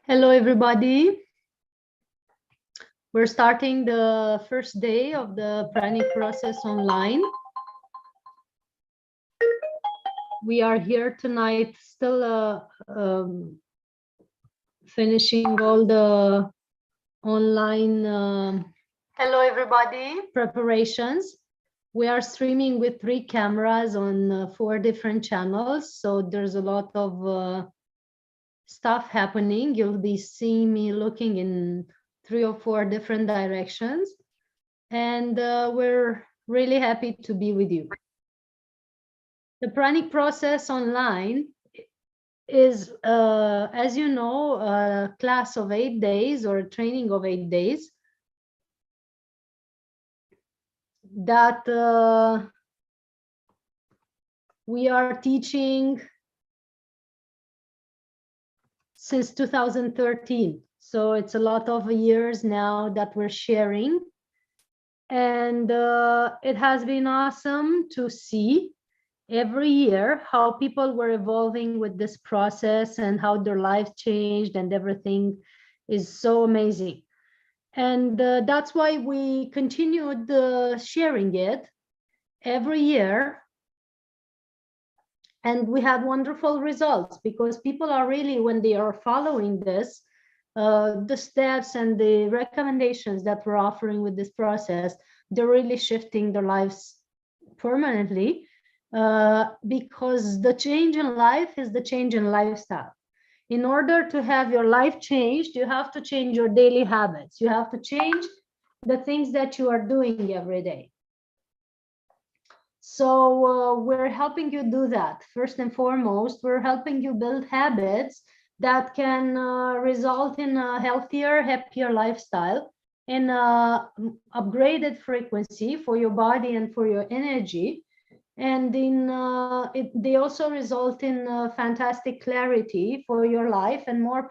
Hello, everybody. We're starting the first day of the Pranic Process Online. We are here tonight still finishing all the online hello, everybody. Preparations. We are streaming with 3 cameras on 4 different channels, so there's a lot of stuff happening. You'll be seeing me looking in 3 or 4 different directions, and we're really happy to be with you. The Pranic Process Online is, as you know, a class of 8 days or a training of 8 days that we are teaching since 2013. So it's a lot of years now that we're sharing. And it has been awesome to see every year how people were evolving with this process and how their life changed, and everything is so amazing. And that's why we continued sharing it every year. And we had wonderful results because people are really, when they are following this, the steps and the recommendations that we're offering with this process, they're really shifting their lives permanently, because the change in life is the change in lifestyle. In order to have your life changed, you have to change your daily habits. You have to change the things that you are doing every day. So we're helping you do that. First and foremost, we're helping you build habits that can result in a healthier, happier lifestyle, in upgraded frequency for your body and for your energy. And in they also result in fantastic clarity for your life and more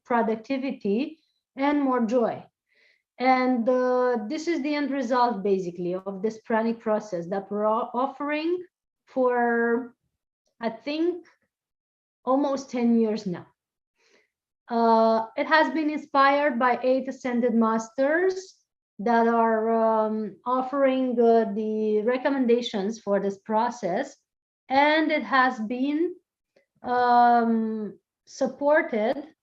productivity and more joy. And this is the end result, basically, of this Pranic process that we're offering for, I think, almost 10 years now. It has been inspired by 8 ascended masters that are offering the recommendations for this process. And it has been supported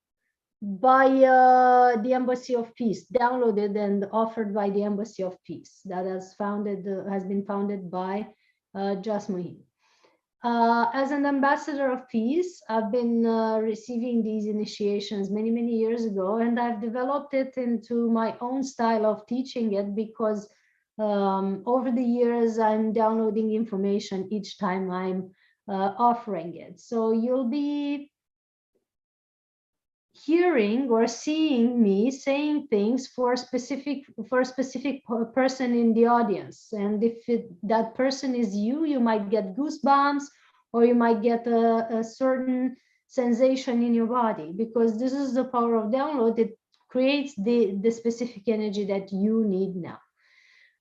by the Embassy of Peace, downloaded and offered by the Embassy of Peace, that has been founded by 𝗘𝗹𝘁𝗶𝘆. As an ambassador of peace, I've been receiving these initiations many, many years ago, and I've developed it into my own style of teaching it because over the years, I'm downloading information each time I'm offering it. So you'll be hearing or seeing me saying things for a specific person in the audience, and if that person is you, you might get goosebumps, or you might get a certain sensation in your body, because this is the power of download. It creates the specific energy that you need now.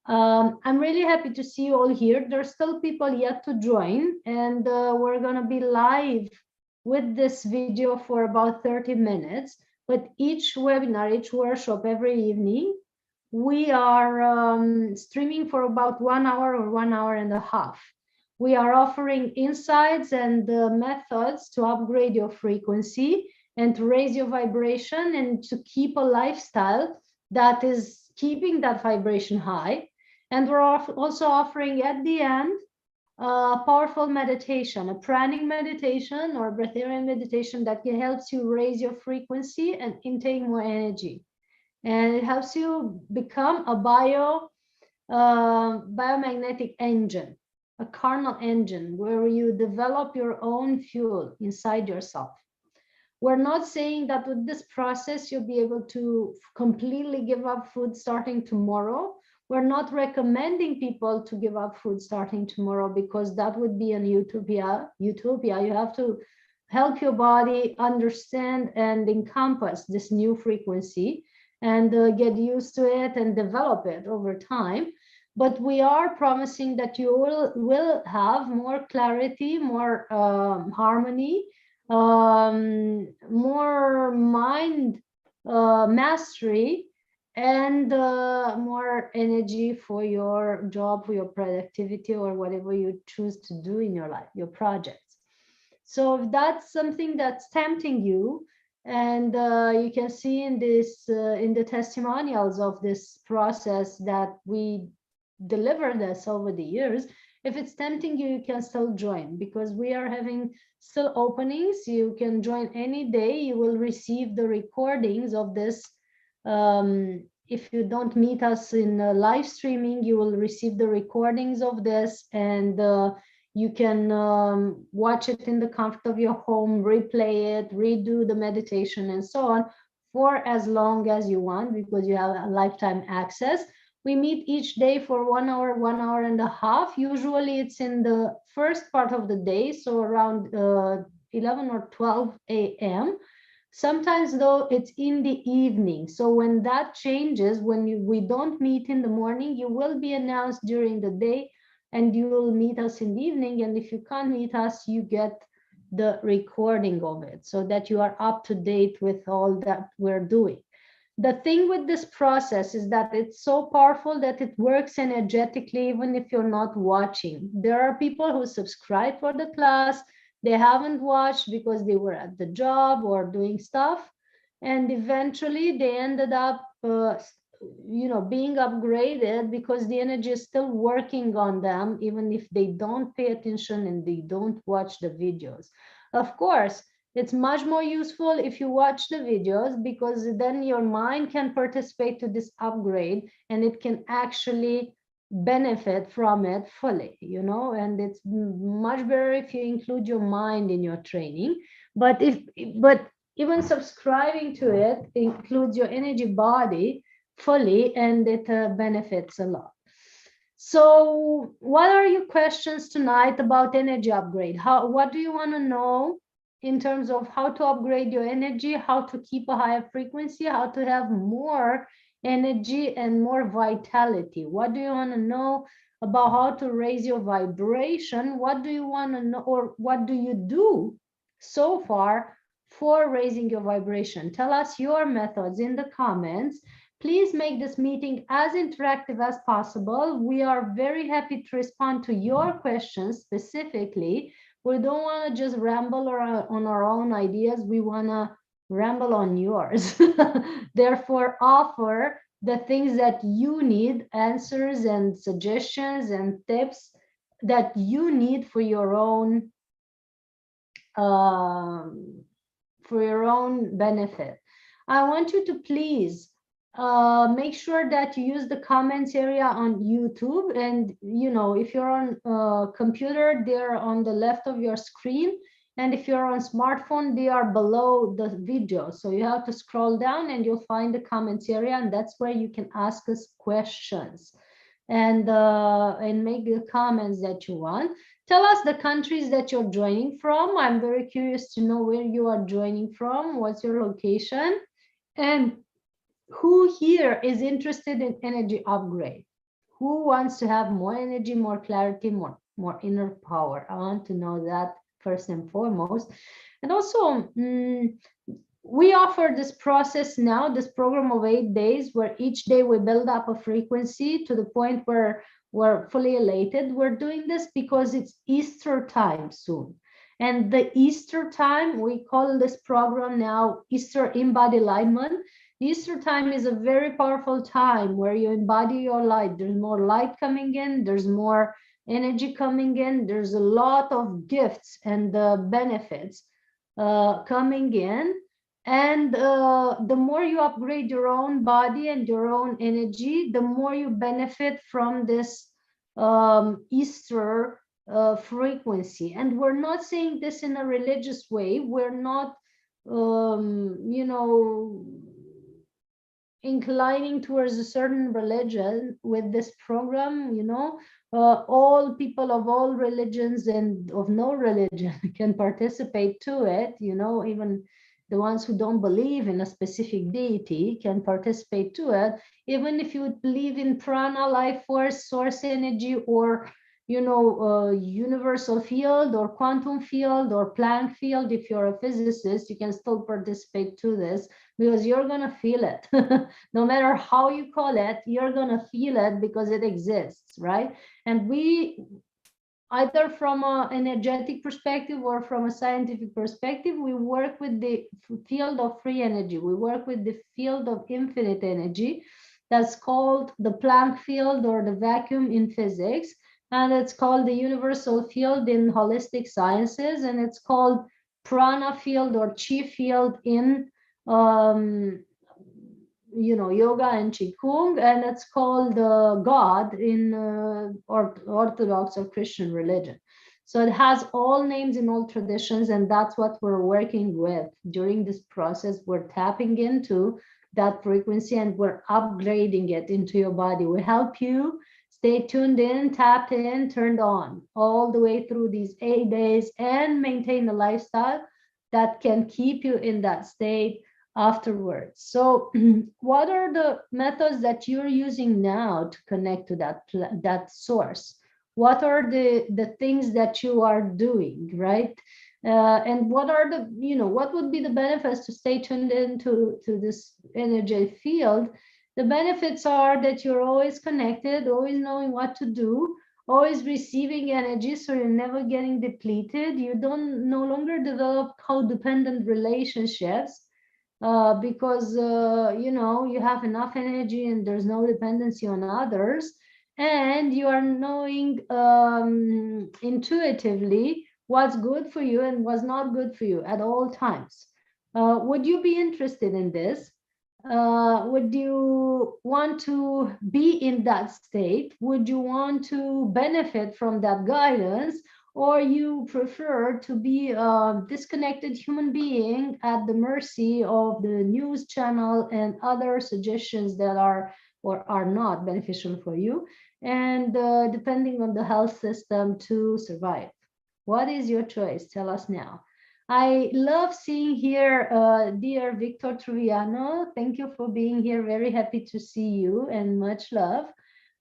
I'm really happy to see you all here. There's still people yet to join, and we're going to be live with this video for about 30 minutes, but each webinar, each workshop every evening, we are streaming for about 1 hour or 1 hour and a half. We are offering insights and methods to upgrade your frequency and to raise your vibration and to keep a lifestyle that is keeping that vibration high. And we're also offering at the end powerful meditation, a pranic meditation or breatharian meditation that helps you raise your frequency and intake more energy. And it helps you become a biomagnetic engine, a carnal engine, where you develop your own fuel inside yourself. We're not saying that with this process, you'll be able to completely give up food starting tomorrow. We're not recommending people to give up food starting tomorrow, because that would be an utopia. You have to help your body understand and encompass this new frequency and get used to it and develop it over time. But we are promising that you will have more clarity, more harmony, more mind mastery, and more energy for your job, for your productivity, or whatever you choose to do in your life, your projects. So if that's something that's tempting you, and you can see in this in the testimonials of this process that we delivered this over the years, if it's tempting you, you can still join, because we are having still openings. You can join any day. You will receive the recordings of this. If you don't meet us in live streaming, you will receive the recordings of this, and you can watch it in the comfort of your home, replay it, redo the meditation, and so on, for as long as you want, because you have a lifetime access. We meet each day for 1 hour, 1 hour and a half. Usually it's in the first part of the day, so around 11 or 12 a.m. Sometimes, though, it's in the evening. So when that changes, when we don't meet in the morning, you will be announced during the day, and you will meet us in the evening. And if you can't meet us, you get the recording of it, so that you are up to date with all that we're doing. The thing with this process is that it's so powerful that it works energetically even if you're not watching. There are people who subscribe for the class, they haven't watched because they were at the job or doing stuff, and eventually they ended up being upgraded, because the energy is still working on them even if they don't pay attention and they don't watch the videos. Of course, it's much more useful if you watch the videos, because then your mind can participate to this upgrade and it can actually benefit from it fully, and it's much better if you include your mind in your training. But even subscribing to it includes your energy body fully, and it benefits a lot. So what are your questions tonight about energy upgrade? What do you want to know in terms of how to upgrade your energy, how to keep a higher frequency, how to have more energy and more vitality? What do you want to know about how to raise your vibration? What do you want to know, or what do you do so far for raising your vibration? Tell us your methods in the comments. Please make this meeting as interactive as possible. We are very happy to respond to your questions specifically. We don't want to just ramble on our own ideas. We want to ramble on yours. Therefore, offer the things that you need, answers and suggestions and tips that you need for your own benefit. I want you to please make sure that you use the comments area on YouTube, and if you're on a computer, they're on the left of your screen, and if you're on smartphone, they are below the video. So you have to scroll down and you'll find the comments area, and that's where you can ask us questions and make the comments that you want. Tell us the countries that you're joining from. I'm very curious to know where you are joining from. What's your location? And who here is interested in energy upgrade? Who wants to have more energy, more clarity, more inner power? I want to know that first and foremost. And also, we offer this process now, this program of 8 days, where each day we build up a frequency to the point where we're fully elated. We're doing this because it's Easter time soon. And the Easter time, we call this program now Easter Embodiment. Easter time is a very powerful time where you embody your light. There's more light coming in, there's more energy coming in, there's a lot of gifts and benefits coming in. And the more you upgrade your own body and your own energy, the more you benefit from this Easter frequency. And we're not saying this in a religious way. We're not, inclining towards a certain religion with this program. All people of all religions and of no religion can participate to it. Even the ones who don't believe in a specific deity can participate to it. Even if you believe in prana, life force, source energy, or universal field or quantum field or Planck field. If you're a physicist, you can still participate to this, because you're going to feel it. No matter how you call it, you're going to feel it because it exists, right? And we, either from an energetic perspective or from a scientific perspective, we work with the field of free energy. We work with the field of infinite energy. That's called the Planck field or the vacuum in physics. And it's called the universal field in holistic sciences. And it's called prana field or chi field in yoga and qigong, and it's called God in Orthodox or Christian religion. So it has all names in all traditions, and that's what we're working with during this process. We're tapping into that frequency and we're upgrading it into your body. We help you stay tuned in, tapped in, turned on all the way through these 8 days and maintain a lifestyle that can keep you in that state afterwards. So what are the methods that you're using now to connect to that source? What are the things that you are doing, right? And what are the, what would be the benefits to stay tuned into this energy field? The benefits are that you're always connected, always knowing what to do, always receiving energy, so you're never getting depleted. You don't no longer develop codependent relationships, because you have enough energy and there's no dependency on others, and you are knowing intuitively what's good for you and what's not good for you at all times. Would you be interested in this? Would you want to be in that state? Would you want to benefit from that guidance? Or you prefer to be a disconnected human being at the mercy of the news channel and other suggestions that are or are not beneficial for you, and depending on the health system to survive? What is your choice? Tell us now. I love seeing here dear Victor Truviano. Thank you for being here. Very happy to see you and much love.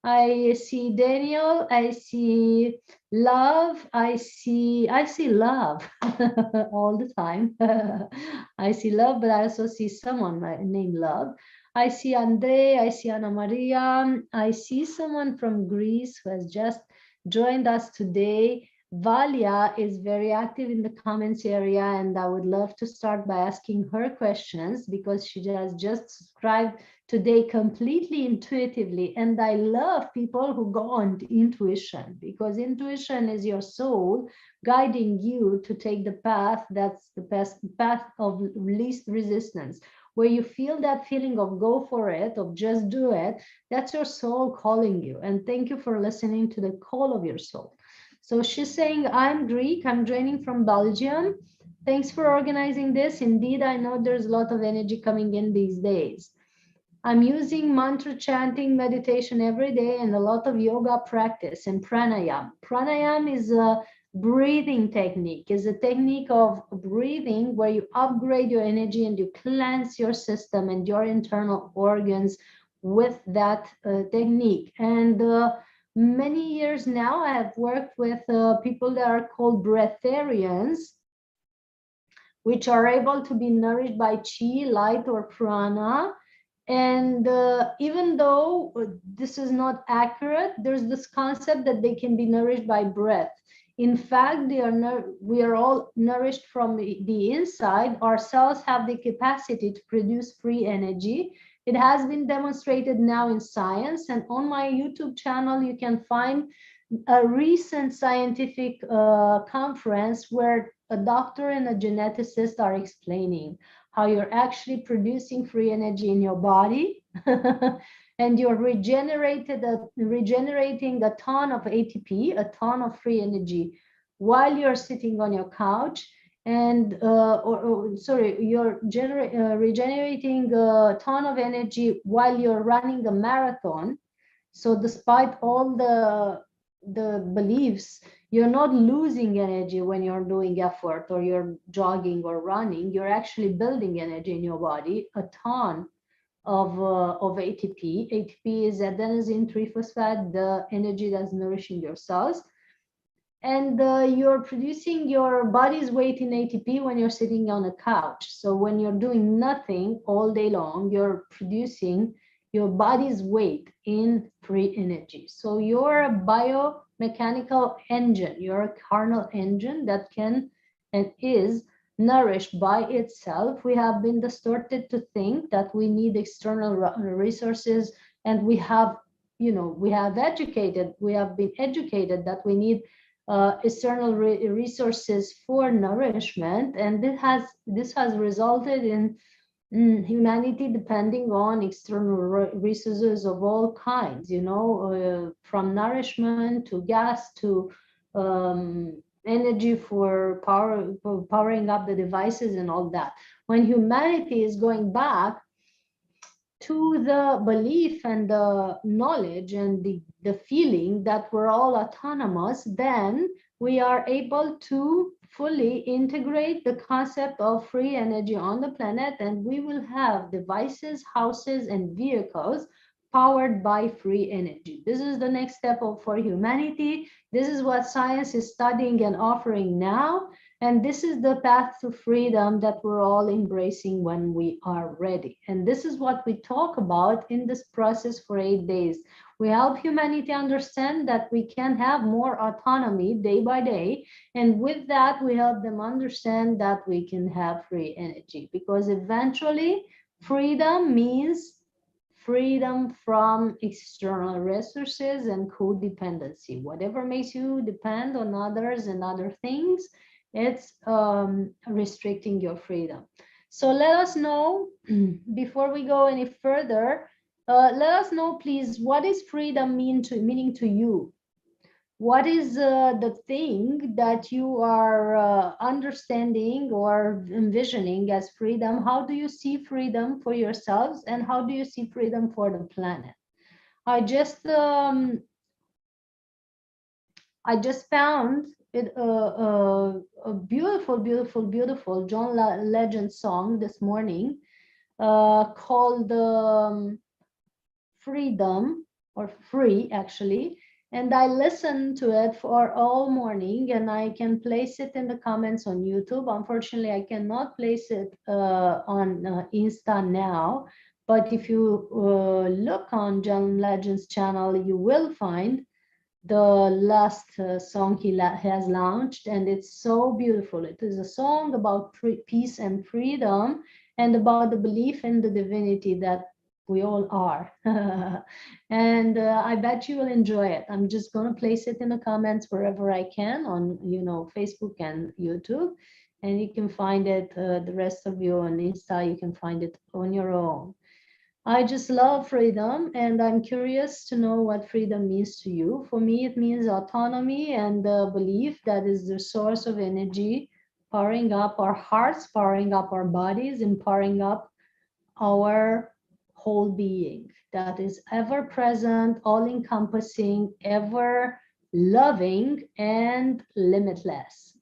I see Daniel, I see love, I see love all the time. I see love, but I also see someone named Love. I see Andre, I see Anna Maria, I see someone from Greece who has just joined us today. Valia is very active in the comments area, and I would love to start by asking her questions because she has just subscribed today completely intuitively. And I love people who go on intuition, because intuition is your soul guiding you to take the path that's the best path of least resistance, where you feel that feeling of go for it, of just do it. That's your soul calling you. And thank you for listening to the call of your soul. So she's saying, I'm Greek, I'm joining from Belgium. Thanks for organizing this. Indeed, I know there's a lot of energy coming in these days. I'm using mantra chanting meditation every day and a lot of yoga practice and pranayam. Pranayam is a breathing technique, is a technique of breathing where you upgrade your energy and you cleanse your system and your internal organs with that technique. And many years now, I have worked with people that are called breatharians, which are able to be nourished by chi, light, or prana. And even though this is not accurate, there's this concept that they can be nourished by breath. In fact, we are all nourished from the inside. Our cells have the capacity to produce free energy. It has been demonstrated now in science, and on my YouTube channel, you can find a recent scientific conference where a doctor and a geneticist are explaining how you're actually producing free energy in your body and you're regenerating a ton of ATP, a ton of free energy while you're sitting on your couch, and you're regenerating a ton of energy while you're running a marathon. So despite all the beliefs, you're not losing energy when you're doing effort or you're jogging or running. You're actually building energy in your body, a ton of ATP. ATP is adenosine triphosphate, the energy that's nourishing your cells. and you're producing your body's weight in ATP when you're sitting on a couch. So when you're doing nothing all day long, you're producing your body's weight in free energy. So you're a biomechanical engine, you're a carnal engine that can and is nourished by itself. We have been distorted to think that we need external resources, and we have, we have been educated that we need external resources for nourishment, and this has resulted in humanity depending on external resources of all kinds, from nourishment to gas to energy for powering up the devices and all that. When humanity is going back to the belief and the knowledge and the feeling that we're all autonomous, then we are able to fully integrate the concept of free energy on the planet, and we will have devices, houses, and vehicles powered by free energy. This is the next step for humanity. This is what science is studying and offering now. And this is the path to freedom that we're all embracing when we are ready. And this is what we talk about in this process for 8 days. We help humanity understand that we can have more autonomy day by day. And with that, we help them understand that we can have free energy, because eventually freedom means freedom from external resources and codependency. Whatever makes you depend on others and other things, it's restricting your freedom. So let us know, before we go any further, let us know, please, what is freedom meaning to you? What is the thing that you are understanding or envisioning as freedom? How do you see freedom for yourselves, and how do you see freedom for the planet? I just found it a beautiful John Legend song this morning called Freedom, or Free actually, and I listened to it for all morning, and I can place it in the comments on YouTube. Unfortunately, I cannot place it on Insta now, but if you look on John Legend's channel, you will find the last song he has launched, and it's so beautiful. It is a song about peace and freedom, and about the belief in the divinity that we all are. And I bet you will enjoy it. I'm just going to place it in the comments wherever I can on, Facebook and YouTube, and you can find it, the rest of you on Insta, you can find it on your own. I just love freedom, and I'm curious to know what freedom means to you. For me, it means autonomy and the belief that is the source of energy, powering up our hearts, powering up our bodies, and powering up our whole being. That is ever present, all encompassing, ever loving, and limitless.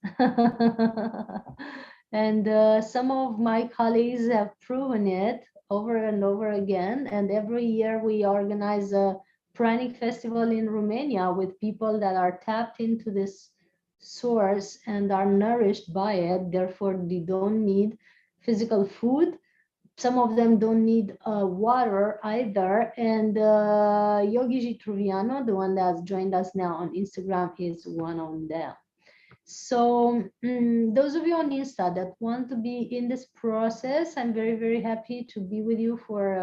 And some of my colleagues have proven it over and over again, and every year we organize a Pranic Festival in Romania with people that are tapped into this source and are nourished by it. Therefore, they don't need physical food. Some of them don't need water either. And Yogi Truviano, the one that's joined us now on Instagram, is one of them. So those of you on Insta that want to be in this process, I'm very, very happy to be with you for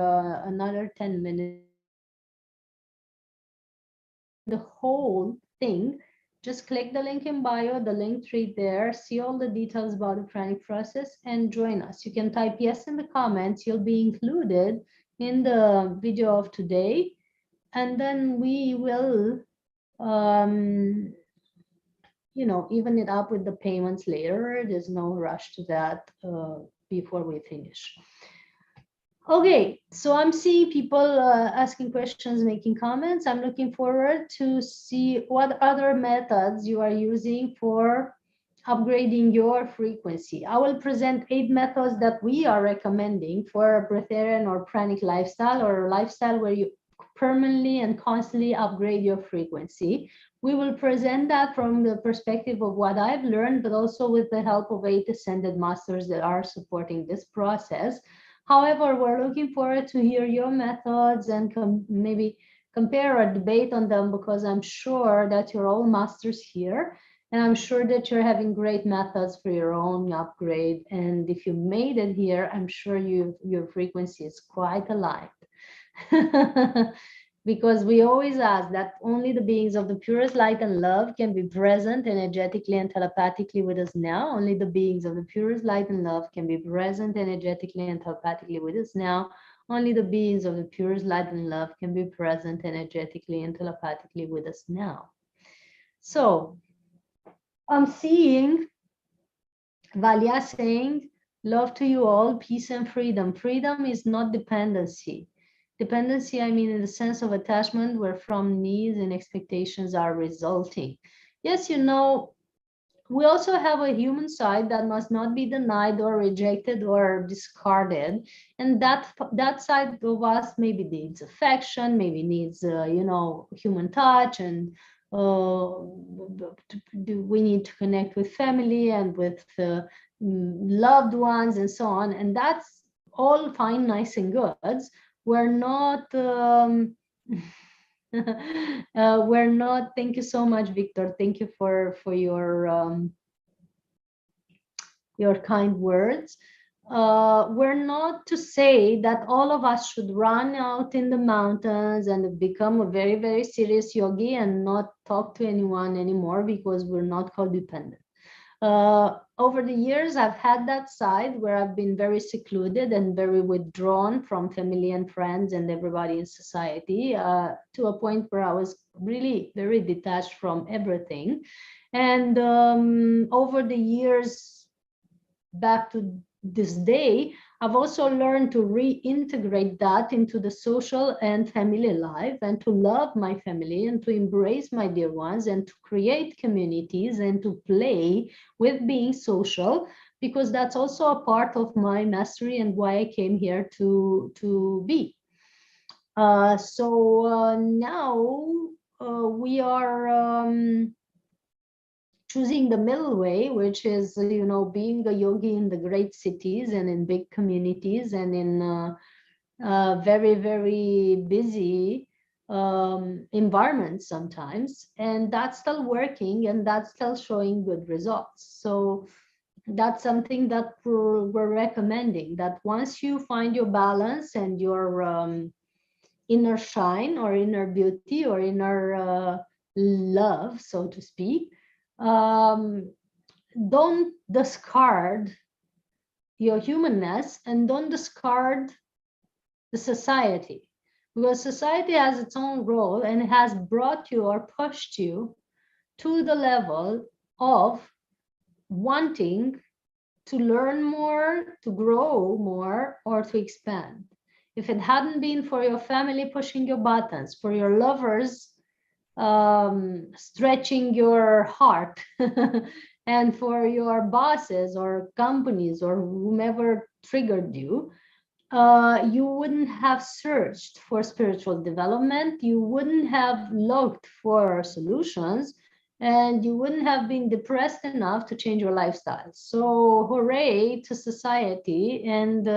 another 10 minutes. The whole thing, just click the link in bio, the link tree there, see all the details about the Pranic process, and join us. You can type yes in the comments, you'll be included in the video of today, and then we will even it up with the payments later. There's no rush to that before we finish. Okay, so I'm seeing people asking questions, making comments. I'm looking forward to see what other methods you are using for upgrading your frequency. I will present 8 methods that we are recommending for a breatharian or pranic lifestyle, or a lifestyle where you permanently and constantly upgrade your frequency. We will present that from the perspective of what I've learned, but also with the help of 8 ascended masters that are supporting this process. However, we're looking forward to hear your methods and maybe compare or debate on them, because I'm sure that you're all masters here, and I'm sure that you're having great methods for your own upgrade. And if you made it here, I'm sure your frequency is quite aligned. Because we always ask that only the beings of the purest light and love can be present energetically and telepathically with us now. Only the beings of the purest light and love can be present energetically and telepathically with us now. Only the beings of the purest light and love can be present energetically and telepathically with us now. So I'm seeing Valia saying, love to you all, peace and freedom. Freedom is not dependency. Dependency, I mean, in the sense of attachment, where from needs and expectations are resulting. Yes, you know, we also have a human side that must not be denied or rejected or discarded. And that side of us maybe needs affection, maybe needs, you know, human touch, and we need to connect with family and with loved ones and so on. And that's all fine, nice and good. We're not, we're not, thank you so much, Victor. Thank you for your kind words. We're not to say that all of us should run out in the mountains and become a very, very serious yogi and not talk to anyone anymore because we're not codependent. Over the years, I've had that side where I've been very secluded and very withdrawn from family and friends and everybody in society, to a point where I was really very detached from everything. And over the years, back to this day, I've also learned to reintegrate that into the social and family life, and to love my family and to embrace my dear ones and to create communities and to play with being social, because that's also a part of my mastery and why I came here to be. So now we are choosing the middle way, which is, you know, being a yogi in the great cities and in big communities and in very, very busy environments sometimes. And that's still working and that's still showing good results. So that's something that we're recommending, that once you find your balance and your inner shine or inner beauty or inner love, so to speak, don't discard your humanness and don't discard the society, because society has its own role and it has brought you or pushed you to the level of wanting to learn more, to grow more, or to expand. If it hadn't been for your family pushing your buttons, for your lovers stretching your heart, and for your bosses or companies or whomever triggered you, you wouldn't have searched for spiritual development, you wouldn't have looked for solutions, and you wouldn't have been depressed enough to change your lifestyle. So hooray to society and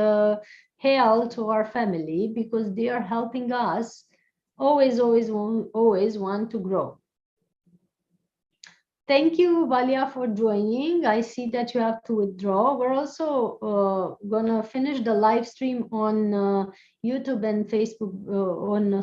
hail to our family, because they are helping us always want to grow. Thank you, Valia, for joining. I see that you have to withdraw. We're also gonna finish the live stream on YouTube and Facebook, on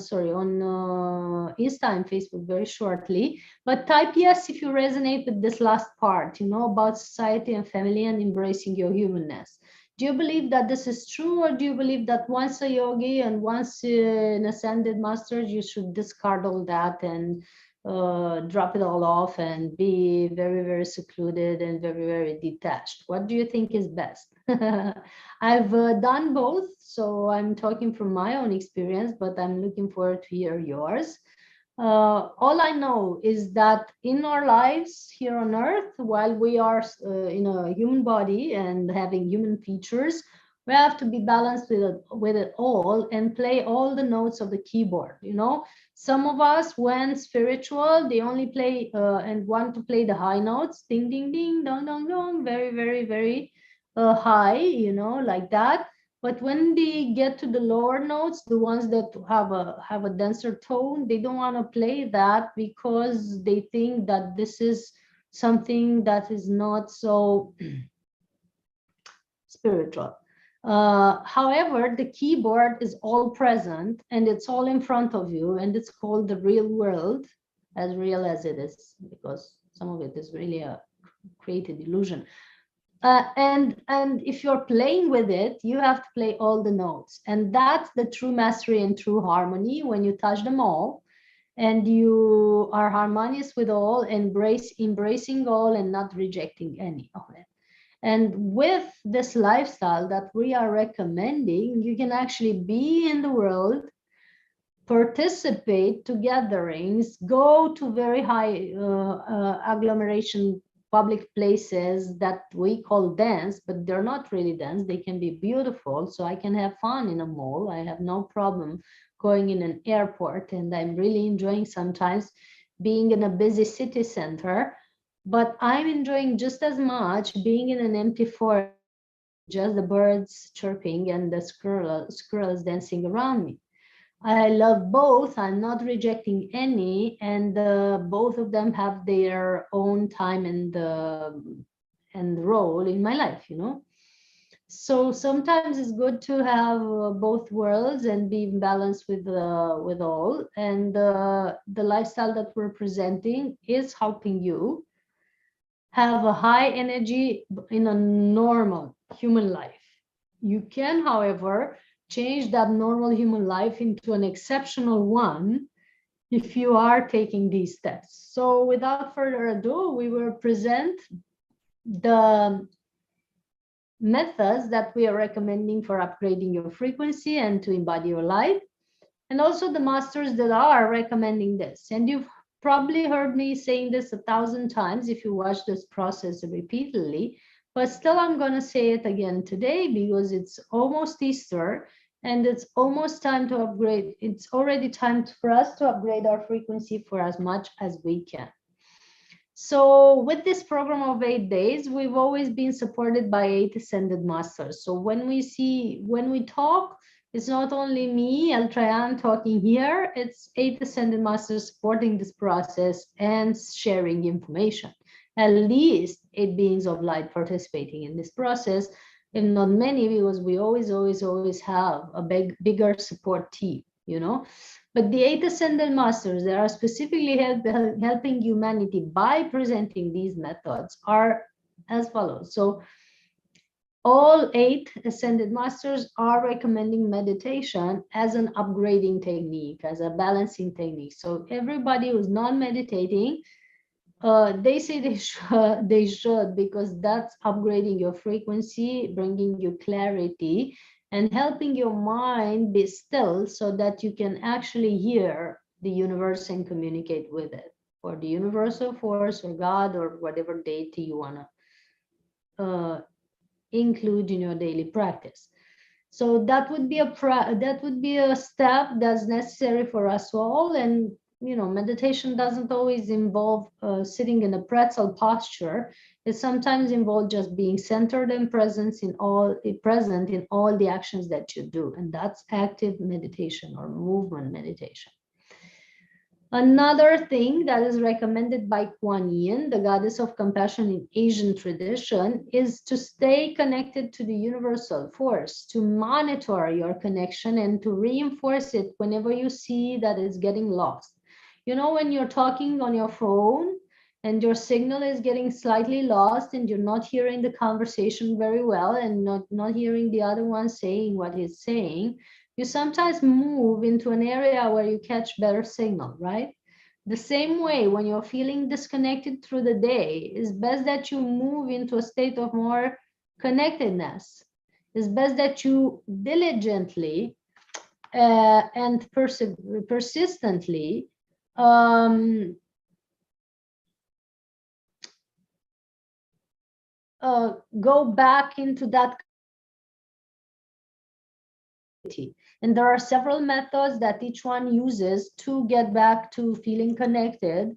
Insta and Facebook very shortly. But type yes if you resonate with this last part, you know, about society and family and embracing your humanness. Do you believe that this is true, or do you believe that once a yogi and once an ascended master, you should discard all that and drop it all off and be very, very secluded and very, very detached? What do you think is best? I've done both, so I'm talking from my own experience, but I'm looking forward to hear yours. All I know is that in our lives here on earth, while we are in a human body and having human features, We have to be balanced with it all and play all the notes of the keyboard. You know, some of us, when spiritual, they only play and want to play the high notes, ding, ding, ding, dong, dong, dong, very, very, very high, you know, like that. But when they get to the lower notes, the ones that have a denser tone, they don't want to play that because they think that this is something that is not so spiritual. However, the keyboard is all present and it's all in front of you, and it's called the real world, as real as it is, because some of it is really a created illusion. And if you're playing with it, you have to play all the notes, and that's the true mastery and true harmony, when you touch them all and you are harmonious with all, embracing all and not rejecting any of it. And with this lifestyle that we are recommending, you can actually be in the world, participate to gatherings, go to very high agglomeration public places that we call dense, but they're not really dense. They can be beautiful. So I can have fun in a mall. I have no problem going in an airport, and I'm really enjoying sometimes being in a busy city center. But I'm enjoying just as much being in an empty forest, just the birds chirping and the squirrels dancing around me. I love both. I'm not rejecting any, and both of them have their own time and role in my life, you know. So sometimes it's good to have both worlds and be in balance with all. And the lifestyle that we're presenting is helping you have a high energy in a normal human life. You can, however, change that normal human life into an exceptional one if you are taking these steps. So without further ado, we will present the methods that we are recommending for upgrading your frequency and to embody your light, and also the masters that are recommending this. And you've probably heard me saying this 1,000 times if you watch this process repeatedly, but still I'm going to say it again today because it's almost Easter and it's almost time to upgrade. It's already time for us to upgrade our frequency for as much as we can. So with this program of 8 days, we've always been supported by 8 ascended masters. So when we talk, it's not only me, Eltrayan, talking here, it's 8 ascended masters supporting this process and sharing information. At least 8 beings of light participating in this process, if not many, because we always have a bigger support team, you know. But the 8 ascended masters that are specifically helping humanity by presenting these methods are as follows. So all 8 ascended masters are recommending meditation as an upgrading technique, as a balancing technique. So everybody who's non-meditating, they say they should, because that's upgrading your frequency, bringing you clarity, and helping your mind be still so that you can actually hear the universe and communicate with it, or the universal force, or God, or whatever deity you want to include in your daily practice. So that would be a step that's necessary for us all. And you know, meditation doesn't always involve sitting in a pretzel posture. It sometimes involves just being centered and present in all the actions that you do, and that's active meditation or movement meditation. Another thing that is recommended by Kuan Yin, the goddess of compassion in Asian tradition, is to stay connected to the universal force, to monitor your connection and to reinforce it whenever you see that it's getting lost. You know, when you're talking on your phone and your signal is getting slightly lost and you're not hearing the conversation very well and not hearing the other one saying what he's saying, you sometimes move into an area where you catch better signal, right? The same way, when you're feeling disconnected through the day, it's best that you move into a state of more connectedness. It's best that you diligently and persistently go back into that And there are several methods that each one uses to get back to feeling connected.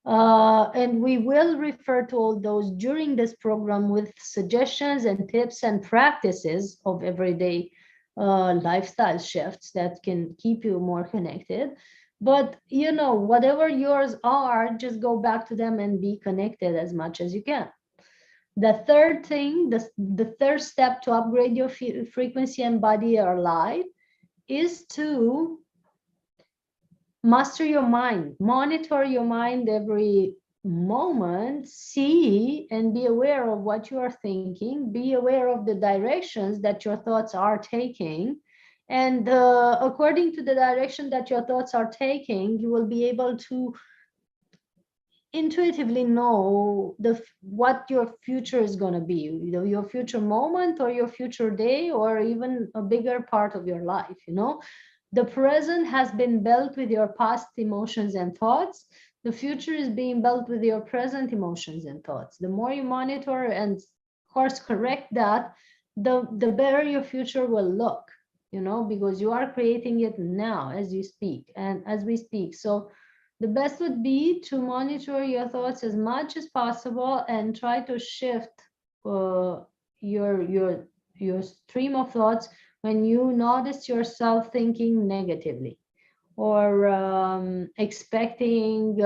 And we will refer to all those during this program with suggestions and tips and practices of everyday lifestyle shifts that can keep you more connected. But, you know, whatever yours are, just go back to them and be connected as much as you can. The third thing, the third step to upgrade your frequency and body or light is to master your mind, monitor your mind every moment, see and be aware of what you are thinking, be aware of the directions that your thoughts are taking. And according to the direction that your thoughts are taking, you will be able to intuitively know what your future is going to be, you know, your future moment or your future day, or even a bigger part of your life. You know, the present has been built with your past emotions and thoughts. The future is being built with your present emotions and thoughts. The more you monitor and course correct that, the better your future will look, you know, because you are creating it now as you speak and as we speak. So the best would be to monitor your thoughts as much as possible and try to shift your stream of thoughts when you notice yourself thinking negatively or expecting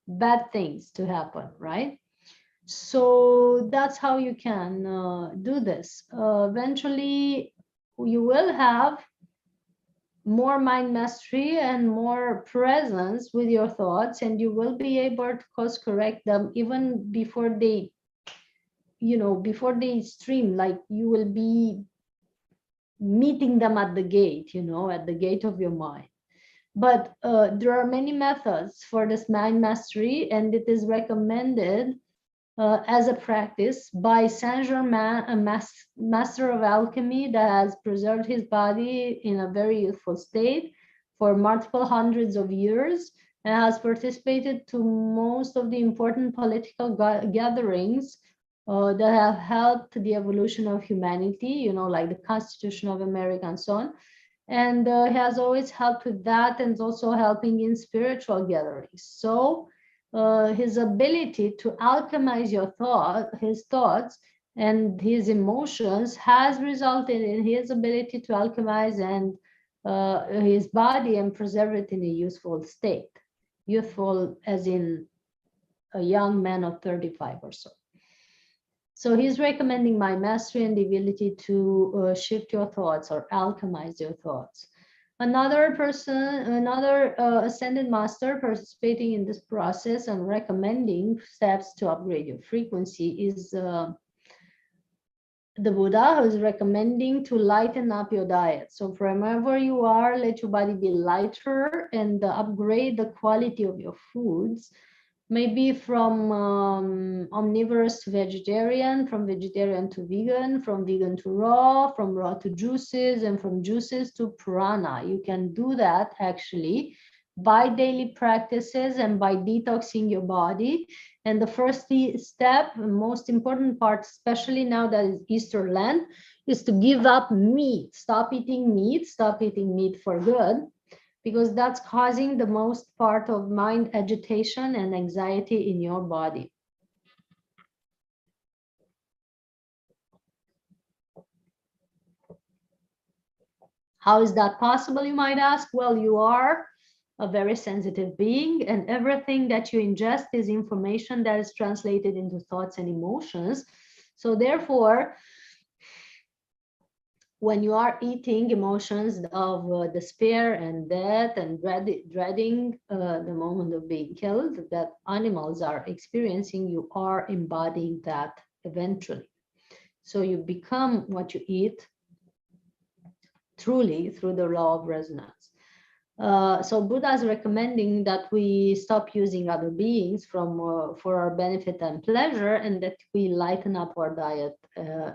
bad things to happen, right? So that's how you can do this. Eventually, you will have more mind mastery and more presence with your thoughts, and you will be able to course correct them even before they, you know, before they stream. Like you will be meeting them at the gate, you know, at the gate of your mind. But there are many methods for this mind mastery, and it is recommended as a practice by Saint Germain, a master of alchemy that has preserved his body in a very youthful state for multiple hundreds of years and has participated to most of the important political gatherings that have helped the evolution of humanity, you know, like the Constitution of America and so on. And has always helped with that, and also helping in spiritual gatherings. So his ability to alchemize his thoughts and his emotions has resulted in his ability to alchemize and his body and preserve it in a youthful state. Youthful as in a young man of 35 or so. So he's recommending mind mastery and the ability to shift your thoughts or alchemize your thoughts. Another person, another ascended master participating in this process and recommending steps to upgrade your frequency is the Buddha, who is recommending to lighten up your diet. So wherever you are, let your body be lighter and upgrade the quality of your foods. Maybe from omnivorous to vegetarian, from vegetarian to vegan, from vegan to raw, from raw to juices, and from juices to prana. You can do that actually by daily practices and by detoxing your body. And the first step, most important part, especially now that it's Easter Lent, is to give up meat. Stop eating meat for good, because that's causing the most part of mind agitation and anxiety in your body. How is that possible, you might ask? Well, you are a very sensitive being, and everything that you ingest is information that is translated into thoughts and emotions. So therefore, when you are eating emotions of despair and death and dreading the moment of being killed that animals are experiencing, you are embodying that eventually. So you become what you eat truly through the law of resonance. So Buddha is recommending that we stop using other beings for our benefit and pleasure, and that we lighten up our diet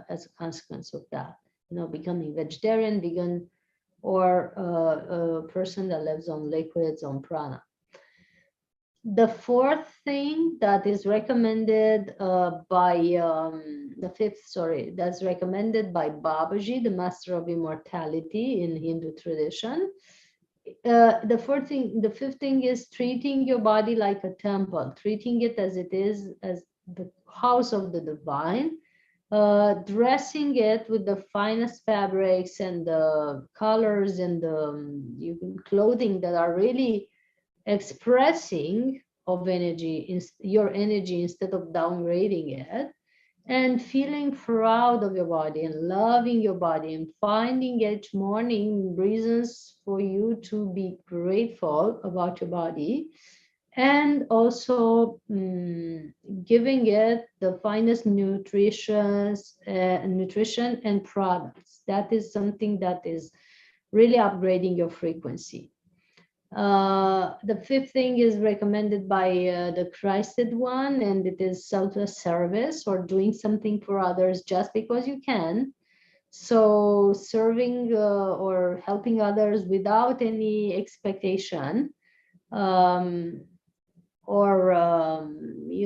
as a consequence of that. You know, becoming vegetarian, vegan, or a person that lives on liquids, on prana. The fourth thing that is recommended that's recommended by Babaji, the master of immortality in Hindu tradition. The fifth thing is treating your body like a temple, treating it as it is, as the house of the divine, dressing it with the finest fabrics and the colors and the clothing that are really expressing of energy, your energy, instead of downgrading it, and feeling proud of your body and loving your body and finding each morning reasons for you to be grateful about your body, and also giving it the finest nutrition and products. That is something that is really upgrading your frequency. The fifth thing is recommended by the Christed one, and it is selfless service, or doing something for others just because you can. So serving or helping others without any expectation, you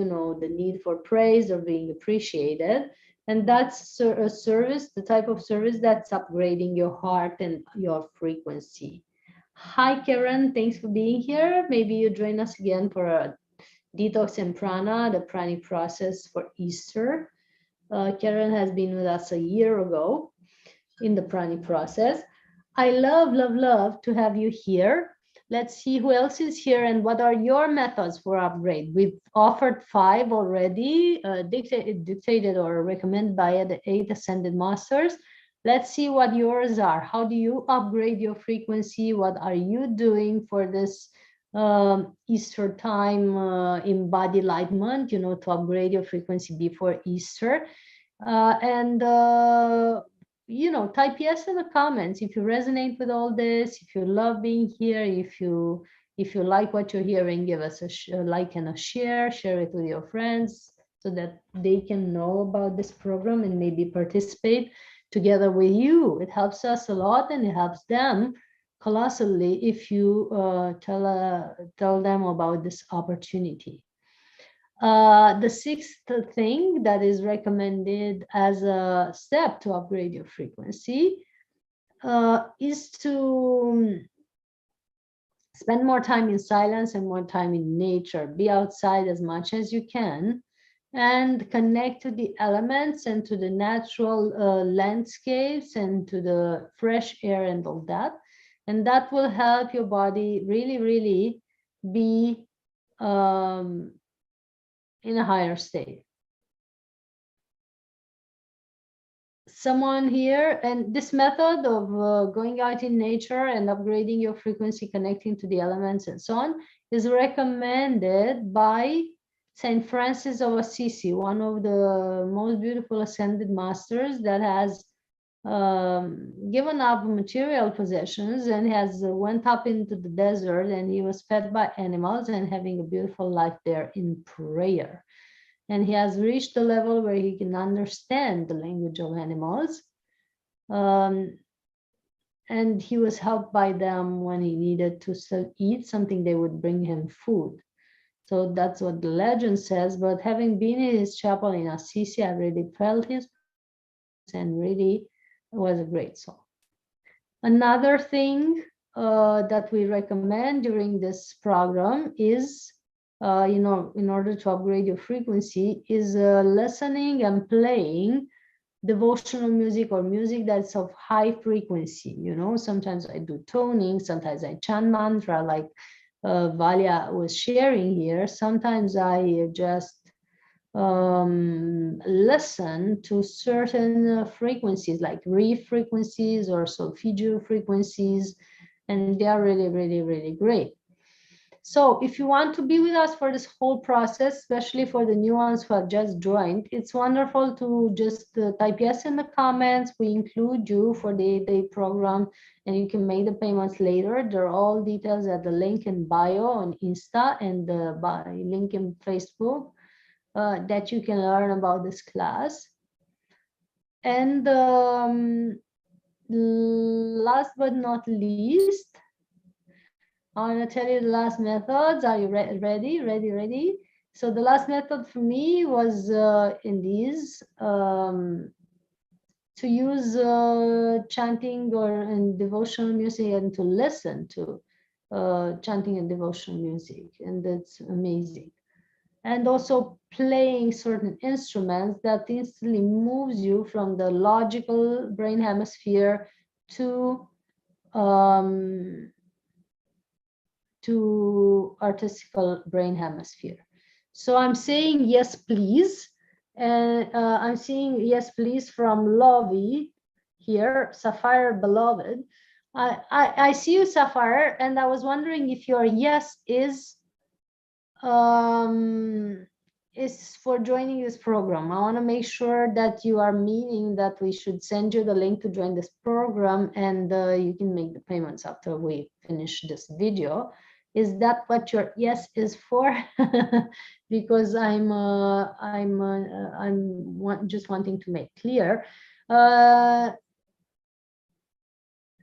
know, the need for praise or being appreciated. And that's a service, the type of service that's upgrading your heart and your frequency. Hi, Karen. Thanks for being here. Maybe you join us again for a detox and prana, the Pranic process for Easter. Karen has been with us a year ago in the Pranic process. I love to have you here. Let's see who else is here and what are your methods for upgrade. We've offered 5 already, dictated or recommended by the 8 Ascended Masters. Let's see what yours are. How do you upgrade your frequency? What are you doing for this Easter time Embody Enlightenment, you know, to upgrade your frequency before Easter? You know, type yes in the comments if you resonate with all this, if you love being here, if you like what you're hearing, give us a like and a share it with your friends so that they can know about this program and maybe participate together with you. It helps us a lot and it helps them colossally if you tell them about this opportunity. The sixth thing that is recommended as a step to upgrade your frequency is to spend more time in silence and more time in nature. Be outside as much as you can and connect to the elements and to the natural landscapes and to the fresh air and all that. And that will help your body really be in a higher state. Someone here, and this method of going out in nature and upgrading your frequency, connecting to the elements and so on, is recommended by Saint Francis of Assisi, one of the most beautiful ascended masters that has given up material possessions and has went up into the desert, and he was fed by animals and having a beautiful life there in prayer. And he has reached a level where he can understand the language of animals. And he was helped by them when he needed to eat something, they would bring him food. So that's what the legend says. But having been in his chapel in Assisi, I really felt his and really was a great soul. Another thing that we recommend during this program is, you know, in order to upgrade your frequency, is listening and playing devotional music or music that's of high frequency. You know, sometimes I do toning, sometimes I chant mantra like Valia was sharing here. Sometimes I just listen to certain frequencies like reef frequencies or solfeggio frequencies, and they are really great. So if you want to be with us for this whole process, especially for the new ones who have just joined, it's wonderful to just type yes in the comments. We include you for the 8-day program, and you can make the payments later. There are all details at the link in bio on Insta and the link in Facebook that you can learn about this class. And last but not least, I want to tell you the last methods. Are you ready? So the last method for me was in these, to use chanting or in devotional music and to listen to chanting and devotional music, and that's amazing. And also playing certain instruments that instantly moves you from the logical brain hemisphere to artistical brain hemisphere. So I'm saying yes, please. And I'm seeing yes, please from Lovey here, Sapphire Beloved. I see you, Sapphire, and I was wondering if your yes is for joining this program. I want to make sure that you are meaning that we should send you the link to join this program, and you can make the payments after we finish this video. Is that what your yes is for? Because I'm just wanting to make clear.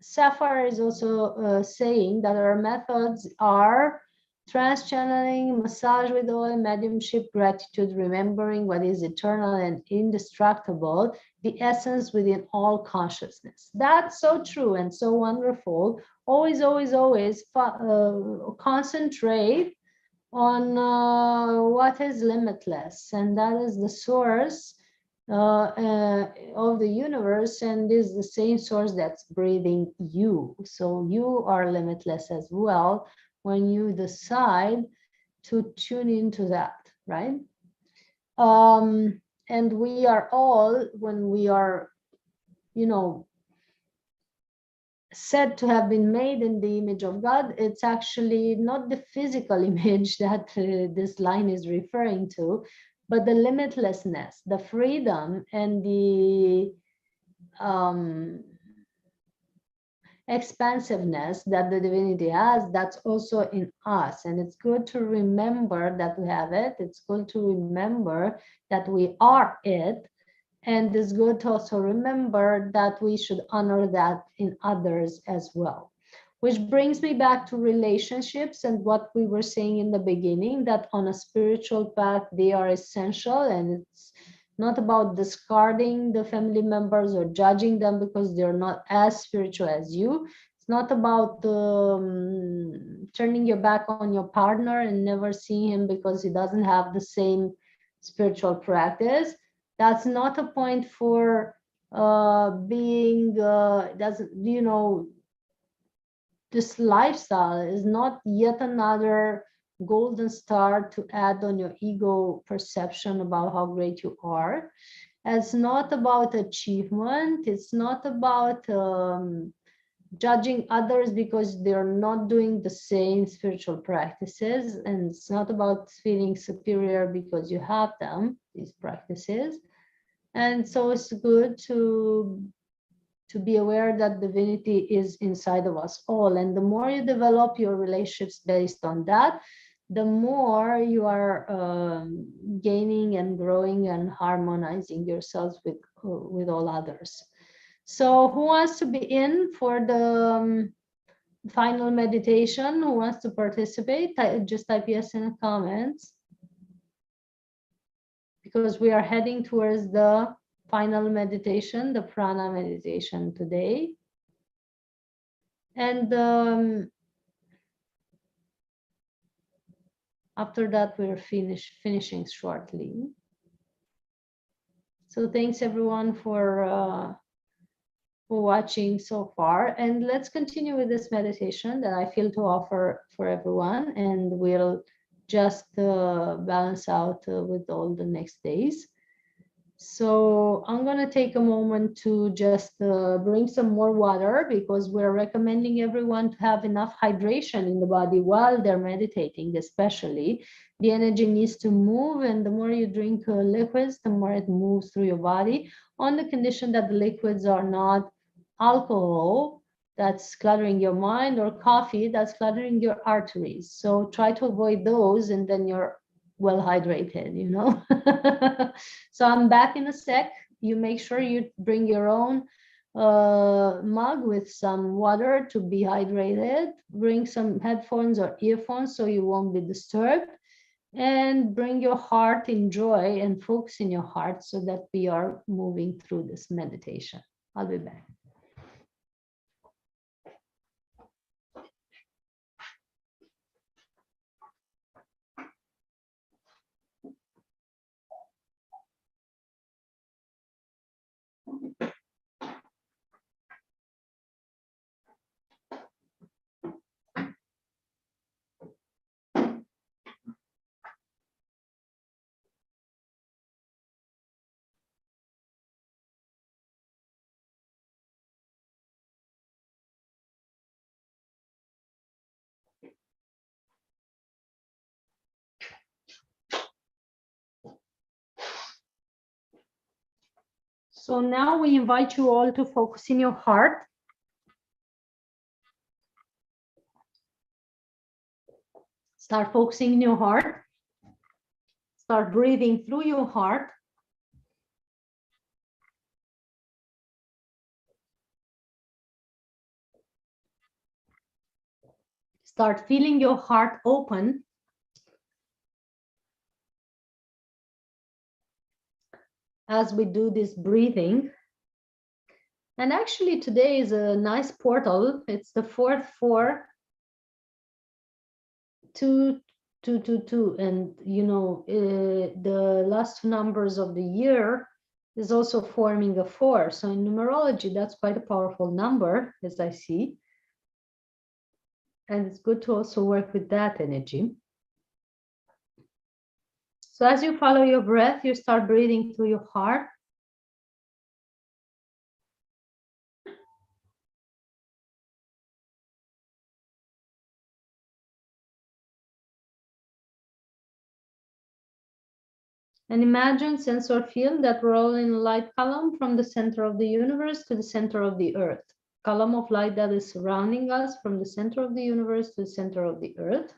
Sapphire is also saying that our methods are trans-channeling, massage with oil, mediumship, gratitude, remembering what is eternal and indestructible, the essence within all consciousness. That's so true and so wonderful. Always, always, always concentrate on what is limitless, and that is the source of the universe, and is the same source that's breathing you. So you are limitless as well when you decide to tune into that, right? And we are all, when we are, you know, said to have been made in the image of God, it's actually not the physical image that this line is referring to, but the limitlessness, the freedom, and the expansiveness that the divinity has, that's also in us. And it's good to remember that we have it. It's good to remember that we are it. And it's good to also remember that we should honor that in others as well. Which brings me back to relationships and what we were saying in the beginning, that on a spiritual path, they are essential, and it's not about discarding the family members or judging them because they're not as spiritual as you. It's not about turning your back on your partner and never seeing him because he doesn't have the same spiritual practice. That's not a point for being, this lifestyle is not yet another golden star to add on your ego perception about how great you are. It's not about achievement. It's not about judging others because they're not doing the same spiritual practices. And it's not about feeling superior because you have them, these practices. And so it's good to be aware that divinity is inside of us all. And the more you develop your relationships based on that, the more you are gaining and growing and harmonizing yourselves with all others. So who wants to be in for the final meditation? Who wants to participate? Just type yes in the comments, because we are heading towards the final meditation, the prana meditation today. And after that, we're finishing shortly. So thanks everyone for watching so far. And let's continue with this meditation that I feel to offer for everyone. And we'll just balance out with all the next days. So I'm going to take a moment to just bring some more water, because we're recommending everyone to have enough hydration in the body while they're meditating, especially. The energy needs to move, and the more you drink liquids, the more it moves through your body, on the condition that the liquids are not alcohol that's cluttering your mind, or coffee that's cluttering your arteries. So try to avoid those, and then you're well hydrated, you know. So I'm back in a sec. You make sure you bring your own mug with some water to be hydrated. Bring some headphones or earphones so you won't be disturbed. And bring your heart in joy and focus in your heart so that we are moving through this meditation. I'll be back. So now we invite you all to focus in your heart. Start focusing in your heart. Start breathing through your heart. Start feeling your heart open. As we do this breathing. And actually today is a nice portal. It's the 4-4-2-2-2-2. And you know, the last two numbers of the year is also forming a 4. So in numerology, that's quite a powerful number, as I see. And it's good to also work with that energy. So as you follow your breath, you start breathing through your heart. And imagine, sense or feel that we're all in a light column from the center of the universe to the center of the earth. Column of light that is surrounding us from the center of the universe to the center of the earth.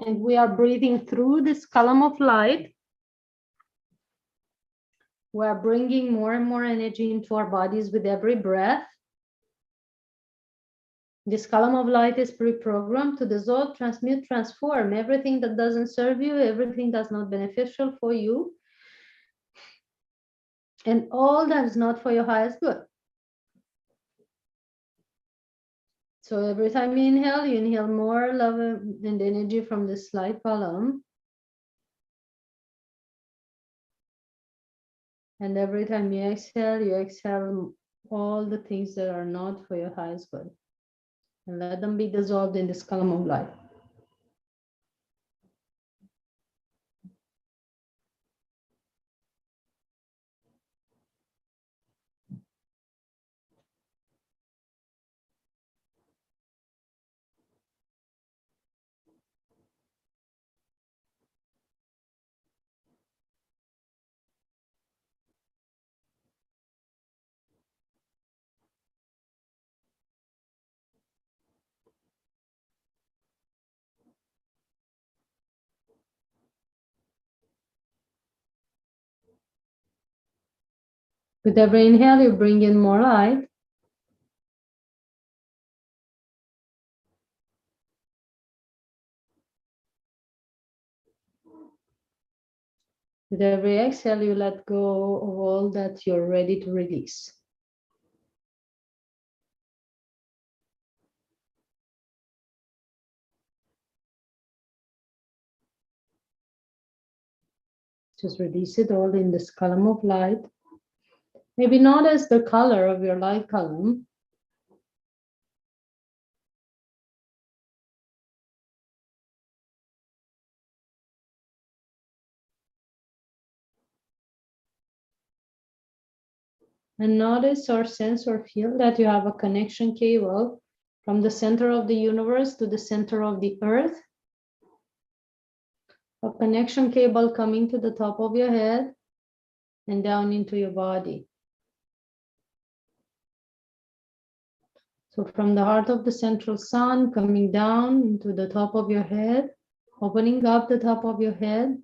And we are breathing through this column of light. We are bringing more and more energy into our bodies with every breath. This column of light is pre-programmed to dissolve, transmute, transform everything that doesn't serve you, everything that's not beneficial for you, and all that is not for your highest good. So every time you inhale more love and energy from this light column. And every time you exhale all the things that are not for your highest good. And let them be dissolved in this column of light. With every inhale, you bring in more light. With every exhale, you let go of all that you're ready to release. Just release it all in this column of light. Maybe notice the color of your light column. And notice or sense or feel that you have a connection cable from the center of the universe to the center of the earth. A connection cable coming to the top of your head and down into your body. So from the heart of the central sun coming down into the top of your head, opening up the top of your head,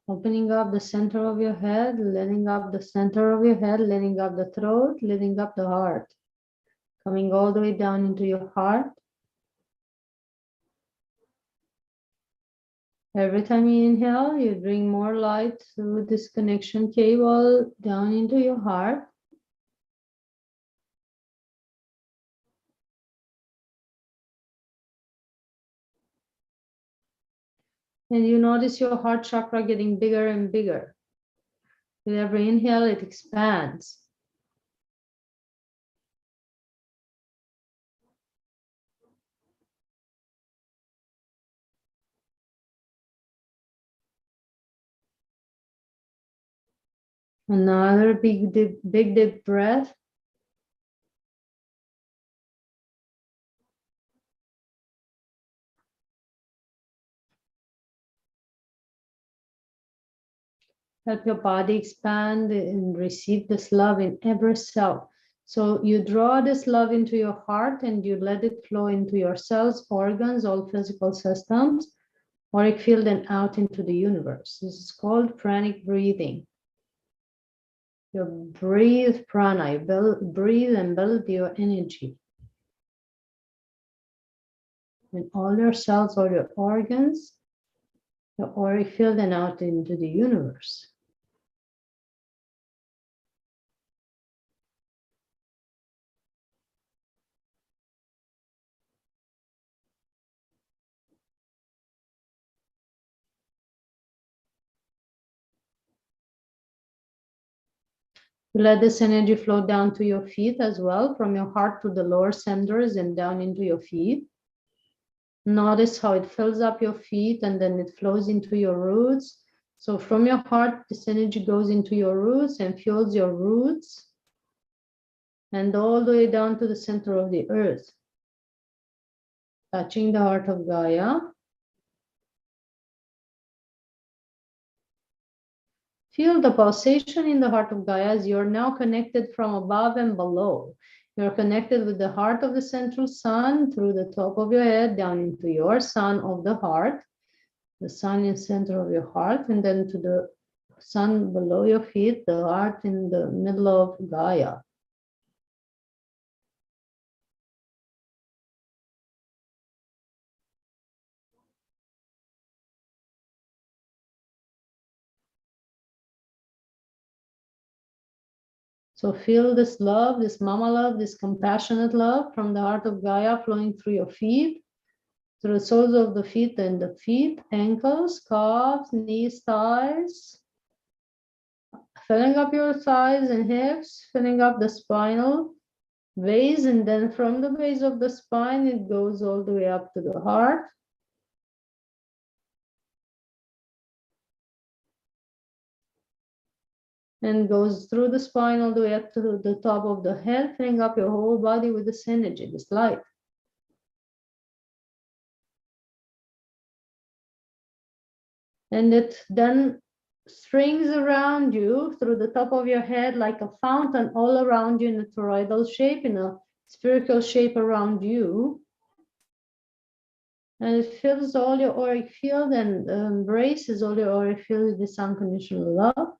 opening up the center of your head, letting up the center of your head, letting up the throat, letting up the heart, coming all the way down into your heart. Every time you inhale, you bring more light through this connection cable down into your heart. And you notice your heart chakra getting bigger and bigger. With every inhale, it expands. Another big deep breath. Help your body expand and receive this love in every cell. So you draw this love into your heart and you let it flow into your cells, organs, all physical systems, auric field and out into the universe. This is called pranic breathing. You breathe prana, you breathe and build your energy. In all your cells, all your organs, your auric field and out into the universe. Let this energy flow down to your feet as well, from your heart to the lower centers and down into your feet. Notice how it fills up your feet and then it flows into your roots. So from your heart, this energy goes into your roots and fuels your roots and all the way down to the center of the earth, touching the heart of Gaia. Feel the pulsation in the heart of Gaia as you're now connected from above and below. You're connected with the heart of the central sun through the top of your head down into your sun of the heart, the sun in center of your heart, and then to the sun below your feet, the heart in the middle of Gaia. So feel this love, this mama love, this compassionate love from the heart of Gaia flowing through your feet, through the soles of the feet and the feet, ankles, calves, knees, thighs, filling up your thighs and hips, filling up the spinal base, and then from the base of the spine, it goes all the way up to the heart. And goes through the spine all the way up to the top of the head, filling up your whole body with this energy, this light. And it then strings around you through the top of your head like a fountain all around you in a toroidal shape, in a spherical shape around you. And it fills all your auric field and embraces all your auric field with this unconditional love.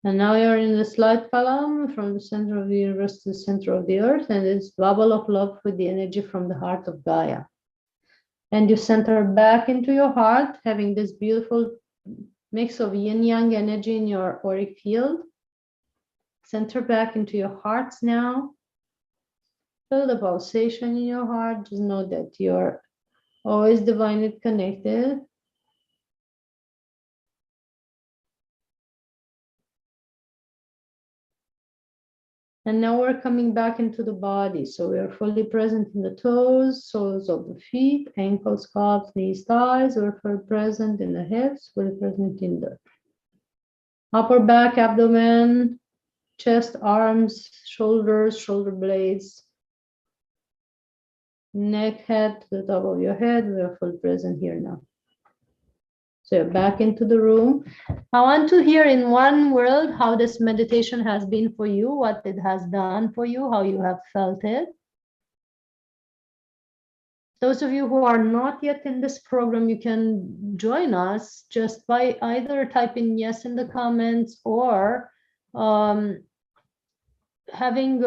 And now you're in the slide column from the center of the universe to the center of the earth, and it's bubble of love with the energy from the heart of Gaia. And you center back into your heart, having this beautiful mix of yin-yang energy in your auric field. Center back into your hearts now. Feel the pulsation in your heart. Just know that you're always divinely connected. And now we're coming back into the body. So we are fully present in the toes, soles of the feet, ankles, calves, knees, thighs. We're fully present in the hips, fully present in the upper back, abdomen, chest, arms, shoulders, shoulder blades, neck, head, to the top of your head. We are fully present here now. So you're back into the room. I want to hear in one word how this meditation has been for you, what it has done for you, how you have felt it. Those of you who are not yet in this program, you can join us just by either typing yes in the comments or having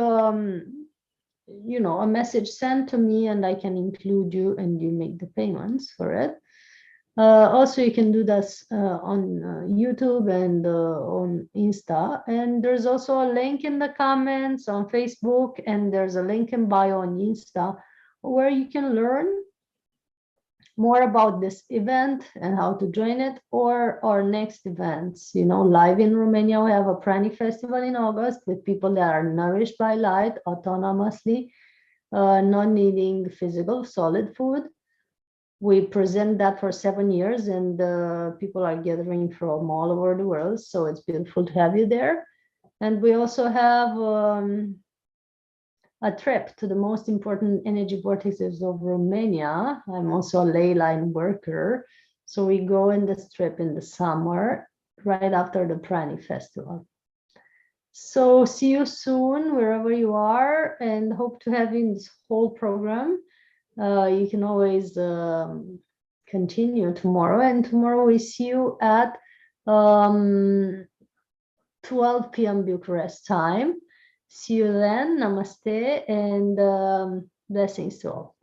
you know, a message sent to me, and I can include you and you make the payments for it. Also, you can do this on YouTube and on Insta. And there's also a link in the comments on Facebook, and there's a link in bio on Insta where you can learn more about this event and how to join it, or our next events. You know, live in Romania, we have a Pranic Festival in August with people that are nourished by light autonomously, not needing physical solid food. We present that for 7 years, and people are gathering from all over the world. So it's beautiful to have you there. And we also have a trip to the most important energy vortexes of Romania. I'm also a ley line worker. So we go in this trip in the summer, right after the Pranic Festival. So see you soon, wherever you are, and hope to have you in this whole program. You can always continue tomorrow, and tomorrow we see you at 12 p.m. Bucharest time. See you then. Namaste, and blessings to all.